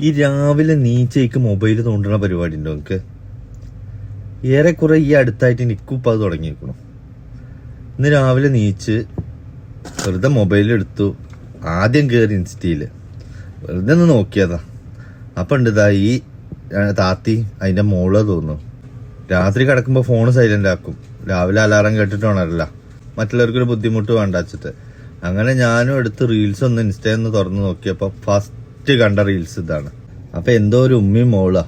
ഈ രാവിലെ നീച്ചയ്ക്ക് മൊബൈൽ തോണ്ടുന്ന പരിപാടി ഉണ്ടോ എനിക്ക്? ഏറെക്കുറെ ഈ അടുത്തായിട്ട് എനിക്കും ഇപ്പം അത് തുടങ്ങിയിരിക്കണം. ഇന്ന് രാവിലെ നീച്ച് വെറുതെ മൊബൈലെടുത്തു, ആദ്യം കയറി ഇൻസ്റ്റയില് വെറുതെ ഒന്ന് നോക്കിയതാ. അപ്പം ഉണ്ട് ഇതാ ഈ താത്തി അതിൻ്റെ മോള് തോന്നുന്നു. രാത്രി കിടക്കുമ്പോൾ ഫോൺ സൈലന്റ് ആക്കും, രാവിലെ അലാറം കേട്ടിട്ട് ഉണരില്ല, മറ്റുള്ളവർക്കൊരു ബുദ്ധിമുട്ട് വേണ്ട വെച്ചിട്ട്. അങ്ങനെ ഞാനും എടുത്ത് റീൽസ് ഒന്ന് ഇൻസ്റ്റയിൽ നിന്ന് തുറന്ന് നോക്കിയപ്പോൾ ഫസ്റ്റ് കണ്ട റീൽസ് ഇതാണ്. അപ്പം എന്തോ ഒരു ഉമ്മയും മോളാ.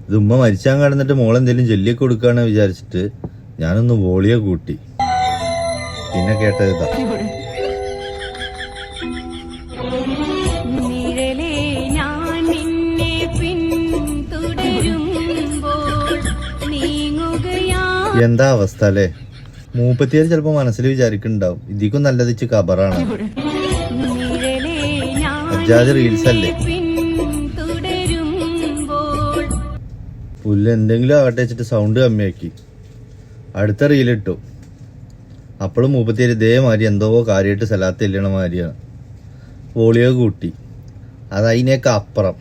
ഇത് ഉമ്മ മരിച്ചാൻ കിടന്നിട്ട് മോളെന്തേലും ജെല്ലിയൊക്കെ കൊടുക്കുകയാണെന്ന് വിചാരിച്ചിട്ട് ഞാനൊന്ന് വോളിയോ കൂട്ടി. പിന്നെ കേട്ടത് ഇതാ. എന്താ അവസ്ഥ അല്ലേ? മൂപ്പത്തിയാർ ചിലപ്പോ മനസ്സിൽ വിചാരിക്കുന്നുണ്ടാവും ഇതിക്കും നല്ലത് ഇച്ച് കബറാണ്. അജാദ് റീൽസ് അല്ലേ? പുല്ല് എന്തെങ്കിലും ആവട്ടെ വെച്ചിട്ട് സൗണ്ട് കമ്മിയാക്കി അടുത്ത റീലിട്ടു. അപ്പോഴും മൂപ്പത്തിയാർ ഇതേമാതിരി എന്തോ കാര്യമായിട്ട് സ്ഥലത്ത് ചെല്ലണ മാതിരിയാണ്. വോളിയോ കൂട്ടി. അത് അതിനേക്ക് അപ്പുറം.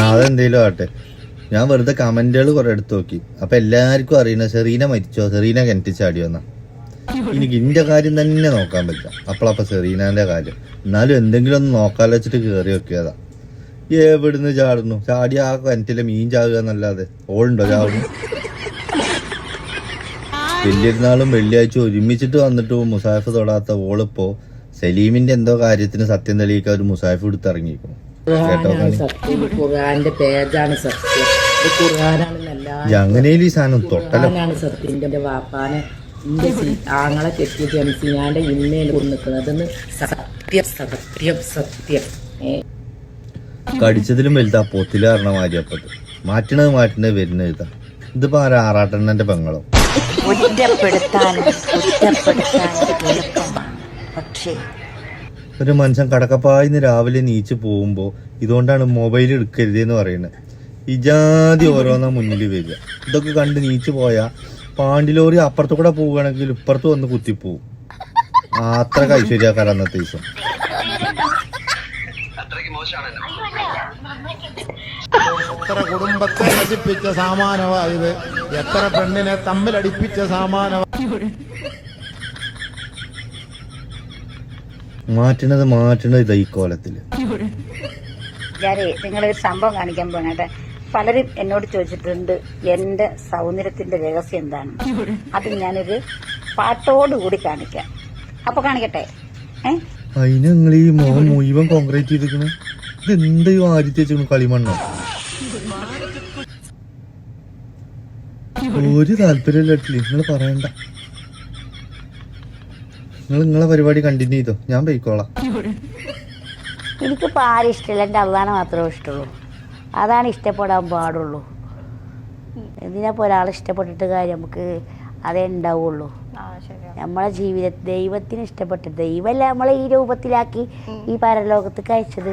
അതെന്തേലും ആവട്ടെ. ഞാൻ വെറുതെ കമന്റുകൾ കുറെ എടുത്ത് നോക്കി. അപ്പൊ എല്ലാവർക്കും അറിയണ സെറീന മരിച്ചോ, സെറീന കിണറ്റി ചാടിയോന്നാ. എനിക്ക് ഇന്റെ കാര്യം തന്നെ നോക്കാൻ പറ്റില്ല. അപ്പോഴപ്പ സെറീനാന്റെ കാര്യം. എന്നാലും എന്തെങ്കിലും ഒന്ന് നോക്കാലോ വെച്ചിട്ട് കയറി നോക്കിയതാ. എവിടുന്ന് ചാടുന്നു? ചാടി ആ കിണറ്റിലെ മീൻ ചാടുക എന്നല്ലാതെ ഓളുണ്ടോ ചാടുന്നു? വലിയൊരുനാളും വെള്ളിയാഴ്ച ഒരുമിച്ചിട്ട് വന്നിട്ട് മുസാഫ് തൊടാത്ത ഓളിപ്പോ സലീമിന്റെ എന്തോ കാര്യത്തിന് സത്യം തെളിയിക്കാൻ ഒരു മുസാഫ് എടുത്തിറങ്ങിയിരിക്കും. അങ്ങനെയും ഈ സാധനം തൊട്ടലാണ് സത്യന്റെ വാപ്പാനെ ആങ്ങളെ കെട്ടിയ ജംസിനാന്റെ ഇന്നേല് കൊണ്ടിരിക്കുന്നത്. സത്യം സത്യം സത്യം. കടിച്ചതിലും വലുതാ പൊത്തില് പറഞ്ഞ മാതിരിയപ്പത്. മാറ്റണത് വരുന്നത് ഇതാ. ഇതിപ്പോ ആറാട്ടെണ്ണന്റെ പെങ്ങളോ. ഒരു മനുഷ്യൻ കടക്കപ്പായിന്ന് രാവിലെ നീച്ച് പോകുമ്പോ ഇതുകൊണ്ടാണ് മൊബൈൽ എടുക്കരുതെന്ന് പറയുന്നത്. ഇജാതി ഓരോന്നാ മുന്നിൽ വരിക. ഇതൊക്കെ കണ്ട് നീച്ച് പോയാ പാണ്ടിലോറി അപ്പുറത്തു കൂടെ പോവുകയാണെങ്കിൽ ഇപ്പുറത്ത് വന്ന് കുത്തിപ്പോവും. അത്ര ഐശ്വര്യക്കാരൻ അന്നത്തെ ദിവസം. എത്ര കുടുംബത്തെ നശിപ്പിച്ച സാമാനമായത്, എത്ര പെണ്ണിനെ തമ്മിലടിപ്പിച്ച സാമാനമാ. മാറ്റണത് ഇതാ ഈ കോലത്തില്. നിങ്ങളൊരു സംഭവം കാണിക്കാൻ പോകണേ. പലരും എന്നോട് ചോദിച്ചിട്ടുണ്ട് എന്റെ സൗന്ദര്യത്തിന്റെ രഹസ്യം എന്താണ്. അത് ഞാനൊരു പാട്ടോടുകൂടി കാണിക്കാം. അപ്പൊ കാണിക്കട്ടെ. അതിന് നിങ്ങൾ ഈ മുഖം മുഴുവൻ കോൺക്രീറ്റ് ചെയ്തിരിക്കണ ഇതെന്താ ഈ ആദ്യത്തെ വെച്ചിരിക്കണ കളിമണ്ണോ? ഒരു താല്പര്യമില്ല. നിങ്ങൾ പറയണ്ട. നിങ്ങളെ പരിപാടി കണ്ടിന്യൂ ചെയ്തോ, ഞാൻ പോയിക്കോളാം. എനിക്കിപ്പോൾ ആരും ഇഷ്ടമില്ല, എൻ്റെ അള്ളാനെ മാത്രമേ ഇഷ്ടമുള്ളൂ. അതാണ് ഇഷ്ടപ്പെടാൻ പാടുള്ളൂ. എന്തിനാപ്പോൾ ഒരാളെ ഇഷ്ടപ്പെട്ടിട്ട് കാര്യം, നമുക്ക് അതേ ഉണ്ടാവുള്ളൂ. നമ്മളെ ജീവിതത്തിൽ ദൈവത്തിന് ഇഷ്ടപ്പെട്ട ദൈവമല്ല നമ്മളെ ഈ രൂപത്തിലാക്കി ഈ പരലോകത്തേക്ക് അയച്ചത്.